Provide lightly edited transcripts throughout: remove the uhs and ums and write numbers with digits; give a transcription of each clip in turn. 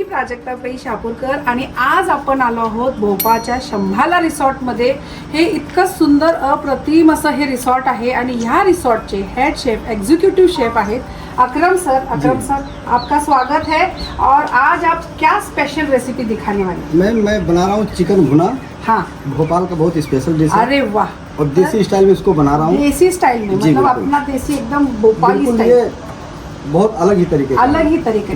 प्राजक्ता पै शापूरकर आणि आज आपण आलो आहोत भोपाळच्या शंभाला रिसॉर्टमध्ये। हे इतकं सुंदर अप्रतिम असं हे रिसॉर्ट आहे आणि ह्या रिसॉर्टचे हेड शेफ एग्जीक्यूटिव शेफ आहेत अकरम सर। अकरम सर, आपका स्वागत है। और आज आप क्या स्पेशल रेसिपी दिखाने वाले? मैं बना रहा हूँ चिकन भुना। हाँ, भोपाल का बहुत स्पेशल डिश है। अरे वाह, और देसी स्टाइल में इसको बना रहा हूँ। देसी स्टाइल में, मतलब अपना देसी एकदम भोपाली स्टाइल, ये बहुत अलग ही तरीके अलग ही तरीके।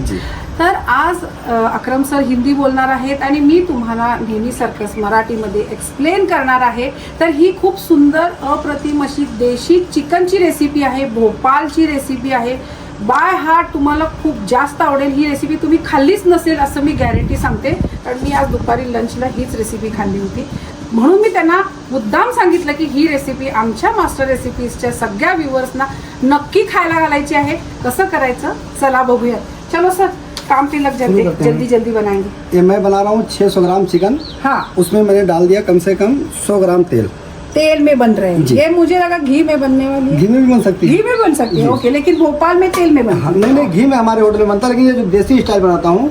तर आज अकरम सर हिंदी बोलणार आहेत आणि मी तुम्हाला नेहमी सारखंच मराठीमध्ये एक्सप्लेन करणार आहे। तर ही खूप सुंदर अप्रतिम अशी देशी चिकनची रेसिपी आहे, भोपाळची रेसिपी आहे। बाय हार्ट तुम्हाला खूप जास्त आवडेल ही रेसिपी। तुम्ही खाल्लीच नसेल असं मी गॅरंटी सांगते, कारण मी आज दुपारी लंचला हीच रेसिपी खाल्ली होती। म्हणून मी त्यांना मुद्दाम सांगितलं की ही रेसिपी आमच्या मास्टर रेसिपीजच्या सगळ्या व्ह्यूअर्सना नक्की खायला घालायची आहे। कसं करायचं चला बघूया। चलो सर, काम पे लग जाते, जल्दी जल्दी बनाएंगे। ये मैं बना रहा हूँ 600 ग्राम चिकन। हाँ, उसमें मैंने डाल दिया कम से कम 100 ग्राम तेल। तेल में बन रहे हैं ये, मुझे लगा घी में बनने वाली है। घी में भी बन सकती है। घी में बन सकती है, ओके, लेकिन भोपाल में तेल में बनती है। नहीं, घी में हमारे होटल में बनता है, लेकिन ये जो देसी स्टाइल बनाता हूँ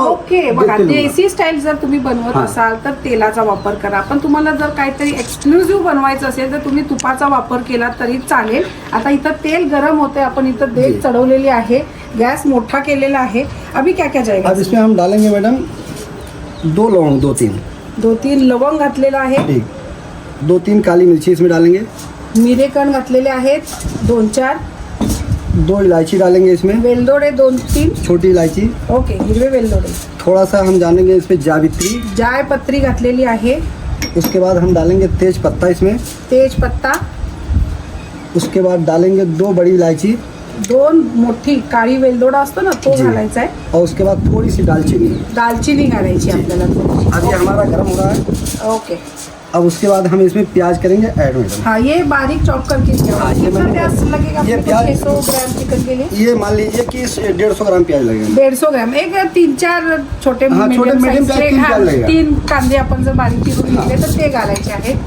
ओके। बघा, देसी स्टाईल जर तुम्ही बनवत असाल तर तेलाचा वापर करा, पण तुम्हाला जर काहीतरी एक्सक्लुझिव्ह बनवायचं असेल तर तुम्ही तुपाचा वापर केला तरी चालेल। आता इथं तेल गरम होते, आपण इथं देग चढवलेली आहे, गॅस मोठा केलेला आहे। अभी क्या क्या जाएगा? अब इसमें हम डालेंगे मैडम 2 लौंग, 2-3 लवंग घातलेला आहे, 2-3 काली मिर्ची इसमें डालेंगे, मिरे कण घातलेले आहेत 2-4, 2 इलायची डालेंगे इसमें, वेलदोडे 2-3 छोटी इलायची, ओके, हिरवे वेलदोडे। थोड़ा सा हम डालेंगे इसमें जावित्री, जाय पत्री घातलेली आहे। उसके बाद हम डालेंगे तेज पत्ता इसमें, तेज पत्ता, उसके बाद डालेंगे 2 बड़ी इलायची, 2 मोठी काळी वेलदोडा असतो ना तो घालायचा आहे, और उसके बाद थोड़ी सी दालचीनी। दालचीनी घालायची आपल्याला थोडीशी। अब ये हमारा गर्म हो रहा है। ओके, अब उसके बाद हम इसमें प्याज करेंगे ऐड मैडम। हाँ, ये बारीक चॉप करके किया हुआ है। कितना प्याज लगेगा? ये अपने को प्याज 600 ग्राम चिकन के लिए ये मान लीजिए कि 150 ग्राम प्याज लगेगा। 150 ग्राम, एक 3-4 छोटे हाँ, छोटे मीडियम प्याज 3 प्याज लगेगा। 3 कांदे आपण जर बारीक चिरून घेतले तर ते घालायचे आहेत।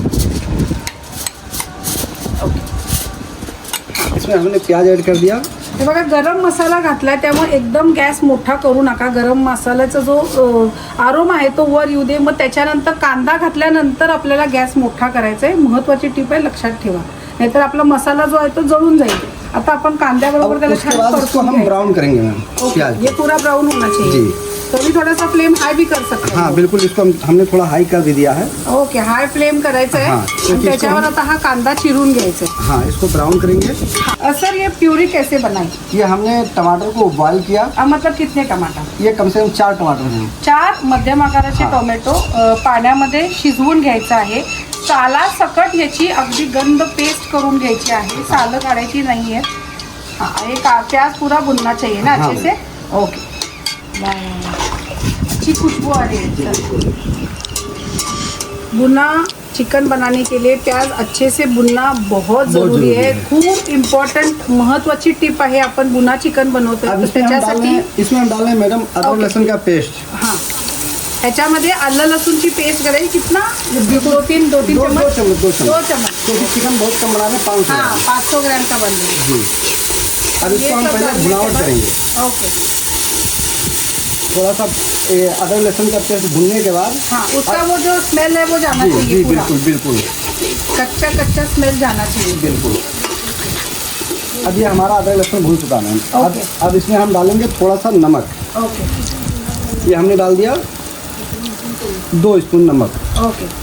इसमें हमने प्याज ऐड कर दिया। हे बघा, गरम मसाला घातला त्यामुळे एकदम गॅस मोठा करू नका। गरम मसाल्याचा जो आरोमा आहे तो वर येऊ दे, मग त्याच्यानंतर कांदा घातल्यानंतर आपल्याला गॅस मोठा करायचा आहे। महत्त्वाची टिप आहे, लक्षात ठेवा, नाहीतर आपला मसाला जो आहे तो जळून जाईल। आता आपण कांद्याबरोबर त्याला छान परतून हम ब्राउन करेंगे मैम प्याज। ये पूरा ब्राउन होना चाहिए। तो भी थोड़ा सा फ्लेम हाई भी कर सकते हैं। हाँ बिल्कुल, इसको हमने थोड़ा हाई कर भी दिया है। ओके, हाई फ्लेम करायचं आहे आणि त्याच्यावर आता हा कांदा चिरून घ्यायचा आहे। हाँ, इसको ब्राउन करेंगे। सर, ये प्यूरी कैसे बनाई? ये हमने टमाटर को बॉईल किया। मतलब कितने टमाटर? ये कम से कम 4 टमाटर हैं। 4 मध्यम आकाराचे टोमॅटो पाण्यामध्ये शिजवून घ्यायचं आहे। साला सकट याची अगदी गंध पेस्ट करून घ्यायची आहे, सालं काढायची नाहीये। हाँ, एक प्याज पूरा भुनना चाहिए ना अच्छे से। ओके, अच्छी खुशबू आ रही है। भुना चिकन बनाने के लिए प्याज अच्छे से भुनना बहुत ज़रूरी है। खूप इम्पॉर्टंट महत्त्वाची टिप आहे। आपण भुना चिकन बनवतो तर त्याच्यासाठी इसमें हम डालें मैडम अदरक लहसुन का पेस्ट। हाँ, ह्याच्यामध्ये आलं लसूणची पेस्ट करायची। कितना? 2-3 चम्मच। 2 चम्मच, क्योंकि चिकन बहुत कम बना रहे हैं, 500 हाँ, 500 ग्राम का बन रहा है जी। अब इसको हम पहले भुनावट करेंगे। ओके, थोड़ा सा अदरक लहसुन का पेस्ट भुनने के बाद, हाँ, उसका वो जो स्मेल है वो जाना जी चाहिए पूरा। बिल्कुल कच्चा स्मेल जाना चाहिए बिल्कुल। अब ये हमारा अदरक लहसुन भून चुका है। अब इसमें हम डालेंगे थोड़ा सा नमक। ओके, ये हमने डाल दिया 2 स्पून नमक। ओके,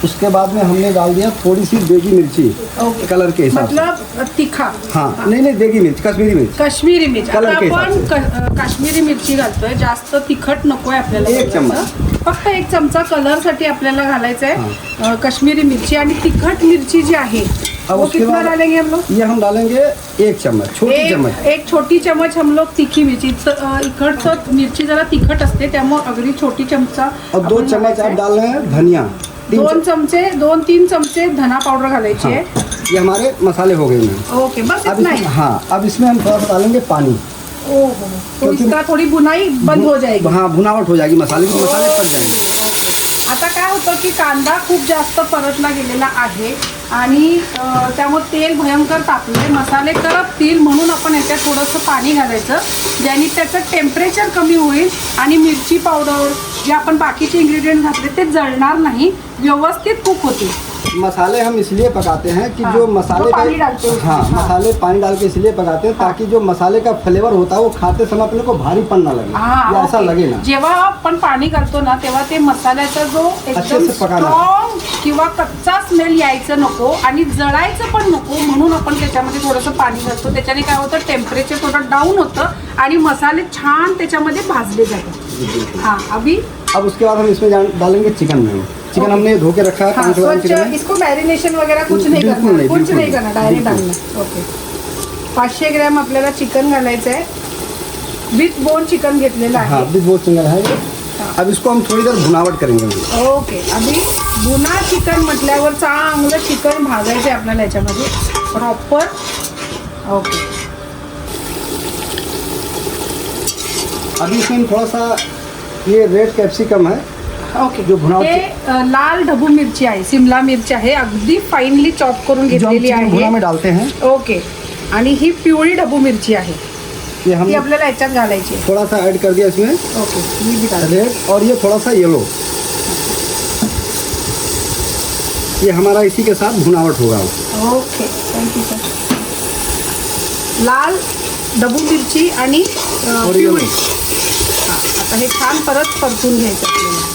उसके बाद में हमने डाल दिया थोड़ी सी देगी मिर्ची ओके, कलर के हिसाब से। मतलब तीखा। हाँ, नहीं देगी मिर्च, कश्मीरी मिर्च। काश्मीरी मिरची। कलर आता के आपण काश्मीरी मिरची घालतोय, जास्त तिखट नकोय आपल्याला। 1 चम्मच, फक्त 1 चमचा कलरसाठी आपल्याला घालायचं आहे काश्मीरी मिरची। आणि तिखट मिरची जी आहे वो कितना डालेंगे हम लोग? ये हम डालेंगे 1 चम्मच, छोटी चम्मच। एक छोटी चम्मच हम लोग तीखी मिरची। इकडचं मिरची जरा तिखट असते त्यामुळे अगदी छोटी चमचा। और 2 चम्मच आप डाल रहे हैं धनिया। 2-3 चमचे धना पाउडर घालायची है। ये हमारे मसाले हो गए मैम। ओके, बस अब इतना ही। हाँ, अब इसमें हम थोड़ा सा डालेंगे पानी। ओहो, तो इसका थोड़ी बुनाई बंद हो जाएगी। हाँ, भुनावट हो जाएगी मसाले की, मसाले पक जाएंगे। आता काय होतं की कांदा खूप जास्त परतला गेलेला आहे आणि त्यामुळे तेल भयंकर तापले, मसाले करपतील म्हणून आपण याच्यात थोडंसं पाणी घालायचं, ज्याने त्याचं टेम्परेचर कमी होईल आणि मिरची पावडर जे आपण बाकीचे इन्ग्रेडियंट घातले ते जळणार नाही, व्यवस्थित कुक होतील. मसाले हम इसलिए पकाते हैं कि हाँ, जो मसाले जो पानी डालते हैं हाँ उसमें, हाँ। मसाले पानी डाल के इसलिए पकाते हैं ताकि जो मसाले का फ्लेवर होता है वो खाते समय अपने को भारीपन ना लगे या ऐसा ओके. लगे ना. जेव्हा आपण पाणी करतो ना तेव्हा ते मसाल्याचा जो एकदम अच्छे से पकाना. स्ट्रॉंग किंवा कच्चा स्मेल यायचं नको आणि जळायचं पण नको, म्हणून आपण त्याच्यामध्ये थोडंसं पाणी घालतो. त्याच्याने काय होतं, टेम्परेचर थोडं डाऊन होतं आणि मसाले छान त्याच्यामध्ये भाजले जातात. हाँ अभी अब उसके बाद हम इसमें डालेंगे चिकन में. चिकन हमने धो के रखा है हाँ, 500 ग्राम स्वच्छ, चिकन है. इसको मैरिनेशन वगैरह कुछ नहीं बिल्कुल करना, नहीं, कुछ बिल्कुल नहीं करना, डायरेक्ट बिल्कुल. डालना. ओके. 500 ग्रॅम आपल्याला चिकन घालायचं आहे, विथ बोन चिकन घेतलेलं हाँ आहे. अभी बहुत सिंगल है. अब इसको हम थोड़ी देर भुनावट करेंगे. ओके. अभी बुना चिकन म्हटल्यावर चांगलं चिकन भाजायचं आहे आपल्याला याच्यामध्ये प्रॉपर. ओके. अभी इसमें थोड़ा सा ये रेड कैप्सिकम है ओके. जो भुना- हे लाल ढबू मिरची आहे, सिमला मिरची आहे, अगदी फाईनली चॉप करून जो हम घेतलेली चिकन भुना आहे. में डालते हैं. ओके. आणि ही पिवळी ढबू मिरची आहे, ये हम ती आपल्याला याच्यात घालायची आहे. थोड़ा सा ऐड कर दिया इसमें ओके. ही बी घाल. रेड और ये थोड़ा सा येलो. ये हमारा इसी के साथ भुनावट होगा. ओके. Thank you sir. लाल ढबू मिरची आणि Oregano. पिवळी. हां, आता हे छान परत परतून घ्यायचं आपल्याला.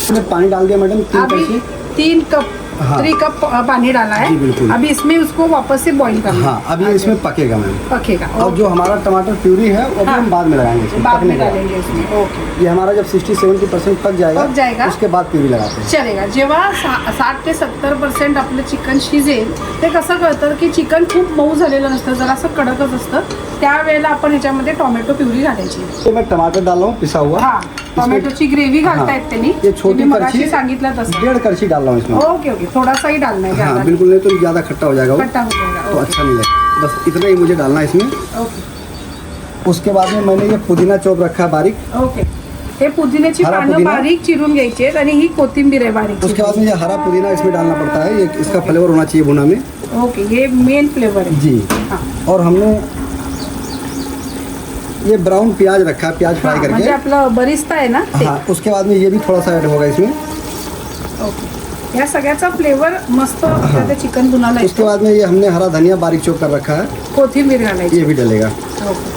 इसमें पानी डाल दिया मैडम 3 अभी कप. 3 कप हाँ. 3 कप पानी डाला है. जी, बिल्कुल. अभी इसमें उसको वापस से बॉईल करना हाँ अभी इसमें पकेगा मैम. पकेगा. और जो हमारा टमाटर प्यूरी है वो भी हाँ. हम बाद में लगाएंगे इसमें बाद पकने में के बाद. डालेंगे इसमें. ओके. ये हमारा जब 60-70% पक पक जाएगा. उसके बाद प्यूरी लगाते हैं. चलेगा. जेव्हा 60 ते 70% आपलं चिकन शिजेल, ते कसं कळतं की चिकन खूप मऊ झालेलं नसतं, जरासं कडकच असतं, त्यावेळेला आपण ह्याच्यामध्ये टोमॅटो प्युरी घालायची. तो मैं टमाटर डाल रहा हूँ पिसा हुआ. हा, टोमॅटोची ग्रेव्ही घालतायत त्यांनी. ये छोटी मी मगाशी करछी सांगितलं तसं. 1.5 करछी डाल रहा हूँ इसमें. Okay okay. थोडासा ही डालना है, हाँ ज्यादा बिल्कुल नहीं तो ज़्यादा खट्टा हो जाएगा वो. खट्टा हो जाएगा. तो अच्छा नहीं लगेगा. बस इतना ही मुझे डालना है इसमें. ओके उसके बाद में मैंने ये पुदीना चॉप रखा है बारीक. ओके. हे पुदिन्याची हरा पानं पुदिना. बारीक चिरून घ्यायची आहेत आणि ही कोथिंबीर आहे बारीक उसके बाद चिरून. में ये हरा पुदीना इसमें डालना पड़ता है. ये इसका फ्लेवर होना चाहिए भुना में. ओके. ये मेन फ्लेवर आहे. जी. हाँ. और हमने ये ब्राउन प्याज रखा है, प्याज फ्राई हाँ, करके. म्हणजे आपलं बरिस्ता आहे ना ते. हाँ उसके बाद में ये भी थोड़ा सा ऐड होगा इसमें. ओके. या सगळ्याचा फ्लेवर मस्त त्या चिकन बुनाला उसके येतो. बाद में ये हमने हरा धनिया बारीक चॉप कर रखा है, कोथिंबीर घालायची. ये भी डलेगा. ओके.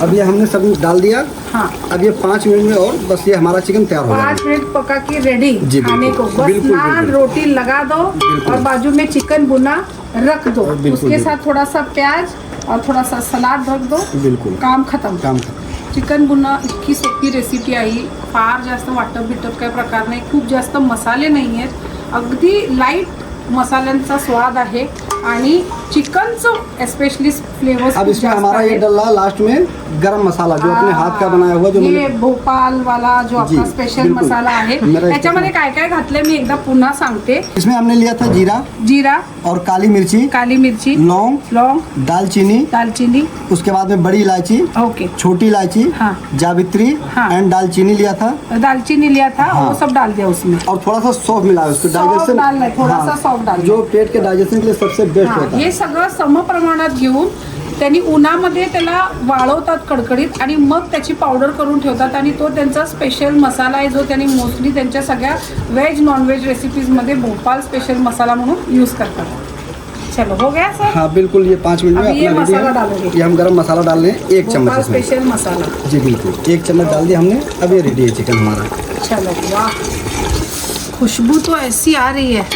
अब ये हमने सब डाल दिया. हाँ. अब ये 5 मिनट में और बस ये हमारा चिकन तैयार हो 5 जाएगा. मिनट पका के रेडी जी, खाने बिल्कुल. को. बस बिल्कुल, नान बिल्कुल. रोटी लगा दो बिल्कुल. और बाजू में चिकन बुना रख दो. बिल्कुल, उसके बिल्कुल. साथ थोड़ा सा प्याज और थोड़ा सा सलाद रख दो. बिल्कुल काम खत्म. काम. चिकन बुना इतकी सोपी रेसिपी आहे. फार जास्त वाटप बिटप काही प्रकार नाही, खूप जास्त मसाले नाही आहेत, अगदी लाईट मसाल्यांचा स्वाद आहे आणि चिकनचं स्पेशली फ्लेवर्स अब इसमें हमारा ये डल रहा है लास्ट में गरम मसाला जो अपने हाथ का बनाया हुआ जो ये मैंने. भोपाल वाला जो आपला जी, स्पेशल बिल्कुल. मसाला आहे. मेरा त्याच्यामध्ये काय काय घातलंय मी एकदा पुन्हा सांगते. इसमें हमने लिया था जीरा जीरा, और काली मिर्ची, काली मिरची, लौंग, लौंग, दालचीनी, दालचीनी. उसके बाद में बड़ी इलायची, ओके. छोटी इलायची, हाँ. जावित्री हाँ. एंड दालचीनी लिया था. दालचीनी लिया था, हाँ. वो सब डाल दिया उसमें. और थोड़ा सा सौंफ मिला है उसको सौंफ डालना है, थोड़ा सा सौंफ डालना है. जो पेट के डाइजेशन के लिए सबसे बेस्ट हा, होता हे है. सगळं समप्रमाणात घेऊन त्यांनी उन्हामध्ये त्याला वाळवतात कडकडीत आणि मग त्याची पावडर करून ठेवतात आणि तो त्यांचा स्पेशल मसाला आहे जो त्यांनी मोस्टली त्यांच्या सगळ्या व्हेज नॉनव्हेज रेसिपीजमध्ये भोपाल स्पेशल मसाला म्हणून यूज करतात. चलो हो गया सर. हाँ बिल्कुल. ये 5 मिनट में अभी ये अपना रेडी मसाला है. डालोगे? ये हम गरम मसाला डाल रहे हैं 1 चम्मच भोपाल इसमें. स्पेशल मसाला. जी बिल्कुल 1 चम्मच डाल दिया हमने. अब ये रेडी है चिकन हमारा. चलो वाह, खुशबू तो ऐसी आ रही है,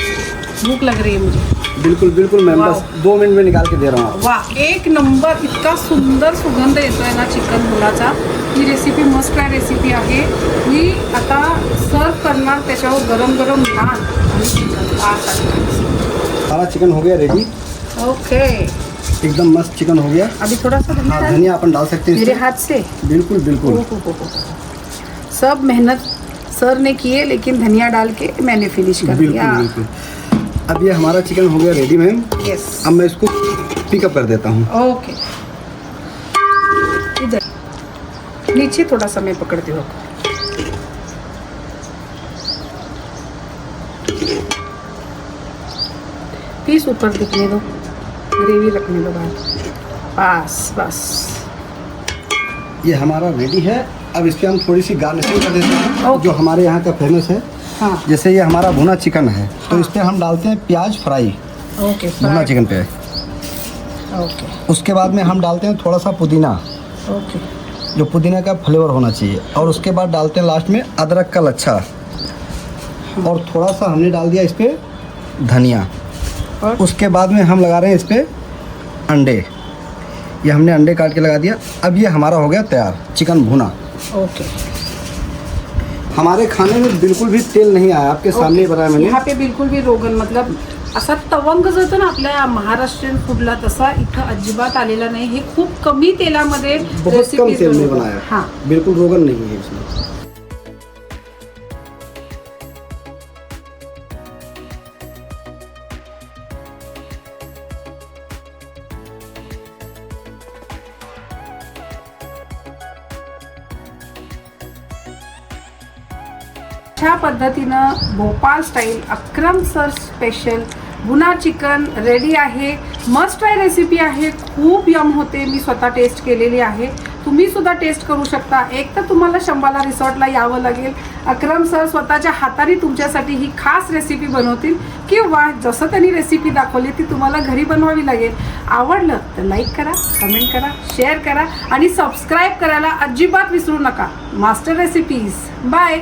भूख लग रही है मुझे. बिल्कुल बिल्कुल मैं वाह. बस 2 मिनट में निकाल के दे रहा हूँ आपको. वा, एक नंबर. इतका सुंदर सुगंध येतोय ना चिकन बुलाचा. ही रेसिपी मस्ट ट्राय रेसिपी आहे. मी आता सर्व करणार त्याच्यावर गरम गरम नान आणि चिकन. सारा चिकन हो गया रेडी. ओके. एकदम मस्त चिकन हो गया. अभी थोड़ा सा धनिया हाँ डाल. धनिया अपन डाल सकते हैं मेरे इसमें. हाथ से. बिल्कुल बिल्कुल. हो. सब मेहनत सर ने की है, लेकिन धनिया डाल के मैंने फिनिश कर बिल्कुल दिया. बिल्कुल. अब ये हमारा चिकन हो गया रेडी मैम. यस. अब मैं इसको पिकअप कर देता हूँ. ओके. इधर नीचे थोड़ा सा मैं पकड़ती हूँ. पीस ऊपर दिखने दो, ग्रेवी रखने दो बाहर। बस बस, ये हमारा रेडी है। अब इस पर हम थोड़ी सी गार्निशिंग कर देते हैं ओके। जो हमारे यहाँ का फेमस है। हाँ जैसे ये हमारा भुना चिकन है तो हाँ। इस पर हम डालते हैं प्याज फ्राई ओके भुना चिकन पे। ओके उसके बाद में हम डालते हैं थोड़ा सा पुदीना, ओके जो पुदीना का फ्लेवर होना चाहिए। और उसके बाद डालते हैं लास्ट में अदरक का लच्छा। और थोड़ा सा हमने डाल दिया इस पर धनिया। और उसके बाद में हम लगा रहे हैं इस पर अंडे। ये हमने अंडे काट के लगा दिया। अब ये हमारा हो गया तैयार चिकन भुना। ओके हमारे खाने में बिल्कुल भी तेल नहीं आया, आपके सामने ही बनाया मैंने। यहाँ पे बिलकुल भी रोगन मतलब असा तवंग जो होतो ना आपल्या महाराष्ट्रीयन फूडला, तसा इथं अजिबात आलेला नाही। हे खूप कमी तेलामध्ये बहुत कम रेसिपीज तेल में बनवतात। बनाया, हाँ बिल्कुल रोगन नहीं है इसमें। अशा पद्धतीनं Bhopal style Akram sir special भुना चिकन रेडी आहे। मस्ट ट्राय रेसिपी आहे, खूप यम होते। मी स्वतः टेस्ट केलेली आहे, तुम्ही सुद्धा टेस्ट करू शकता। एक तर तुम्हाला शंबाला रिसॉर्टला यावं लागेल, अक्रम सर स्वतःच्या हाताने तुमच्यासाठी ही खास रेसिपी बनवतील, किंवा जसं त्यांनी रेसिपी दाखवली ती तुम्हाला घरी बनवावी लागेल। आवडलं तर लाईक करा, कमेंट करा, शेअर करा आणि सबस्क्राईब करायला अजिबात विसरू नका। Master recipes, bye.